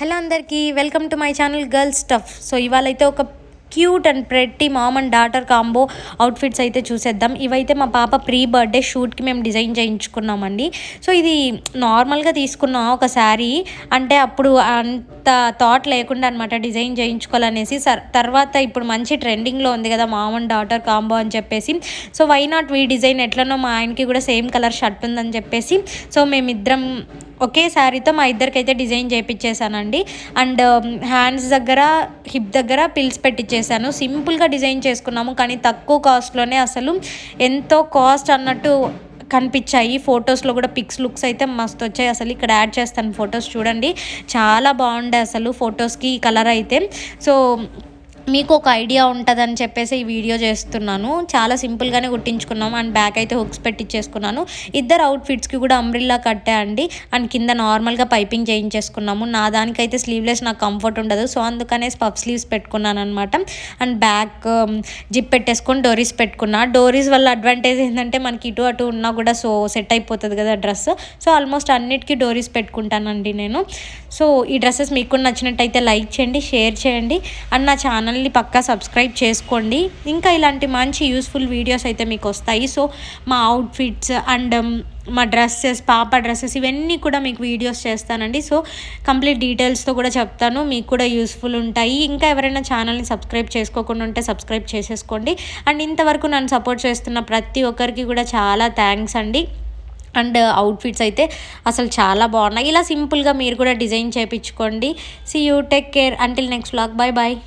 Hello అందరికీ welcome to my channel girl stuff. So ఇవాళైతే ఒక cute and pretty mom and daughter combo outfits అయితే చూసేద్దాం. ఇవైతే మా పాప ప్రీ బర్త్డే షూట్కి మేము డిజైన్ చేయించుకున్నామండి. సో ఇది నార్మల్గా తీసుకున్నాం ఒక శారీ, అంటే అప్పుడు అంత థాట్ లేకుండా అనమాట డిజైన్ చేయించుకోవాలనేసి. తర్వాత ఇప్పుడు మంచి ట్రెండింగ్లో ఉంది కదా మామ్ అండ్ డాటర్ కాంబో అని చెప్పేసి, so why not we design, ఎట్లనో మా ఆయనకి కూడా సేమ్ కలర్ షర్ట్ ఉందని చెప్పేసి సో మేమిద్దరం ఒకే శారీతో మా ఇద్దరికైతే డిజైన్ చేయించేసానండి. అండ్ హ్యాండ్స్ దగ్గర హిప్ దగ్గర పిల్స్ పెట్టించేసాను. సింపుల్గా డిజైన్ చేసుకున్నాము, కానీ తక్కువ కాస్ట్లోనే అసలు ఎంతో కాస్ట్ అన్నట్టు కనిపించాయి. ఫొటోస్లో కూడా పిక్స్ లుక్స్ అయితే మస్తు వచ్చాయి. అసలు ఇక్కడ యాడ్ చేస్తాను ఫొటోస్ చూడండి, చాలా బాగుండే అసలు ఫొటోస్కి కలర్ అయితే. సో మీకు ఒక ఐడియా ఉంటుందని చెప్పేసి ఈ వీడియో చేస్తున్నాను. చాలా సింపుల్గానే కుట్టించుకున్నాము. అండ్ బ్యాక్ అయితే హుక్స్ పెట్టించేసుకున్నాను. ఇద్దరు అవుట్ఫిట్స్కి కూడా అంబ్రిల్లా కట్టా అండి. అండ్ కింద నార్మల్గా పైపింగ్ చేయించేసుకున్నాము. నా దానికైతే స్లీవ్లెస్ నాకు కంఫర్ట్ ఉండదు, సో అందుకనే పఫ్ స్లీవ్స్ పెట్టుకున్నాను అనమాట. అండ్ బ్యాక్ జిప్ పెట్టేసుకొని డోరీస్ పెట్టుకున్నా. డోరీస్ వల్ల అడ్వాంటేజ్ ఏంటంటే మనకి ఇటు అటు ఉన్నా కూడా సో సెట్ అయిపోతుంది కదా డ్రెస్. సో ఆల్మోస్ట్ అన్నిటికీ డోరీస్ పెట్టుకుంటానండి నేను. సో ఈ డ్రెస్సెస్ మీకు నచ్చినట్టయితే లైక్ చేయండి, షేర్ చేయండి, అండ్ నా ఛానల్ని పక్కా సబ్స్క్రైబ్ చేసుకోండి. ఇంకా ఇలాంటి మంచి యూస్ఫుల్ వీడియోస్ అయితే మీకు వస్తాయి. సో మా అవుట్ఫిట్స్ అండ్ మా డ్రెస్సెస్, పాప డ్రెస్సెస్, ఇవన్నీ కూడా మీకు వీడియోస్ చేస్తానండి. సో కంప్లీట్ డీటెయిల్స్తో కూడా చెప్తాను, మీకు కూడా యూస్ఫుల్ ఉంటాయి. ఇంకా ఎవరైనా ఛానల్ని సబ్స్క్రైబ్ చేసుకోకుండా ఉంటే సబ్స్క్రైబ్ చేసేసుకోండి. అండ్ ఇంతవరకు నన్ను సపోర్ట్ చేస్తున్న ప్రతి ఒక్కరికి కూడా చాలా థ్యాంక్స్ అండి. అండ్ అవుట్ఫిట్స్ అయితే అసలు చాలా బాగున్నాయి. ఇలా సింపుల్గా మీరు కూడా డిజైన్ చేయించుకోండి. See you, take care, until next vlog, bye bye.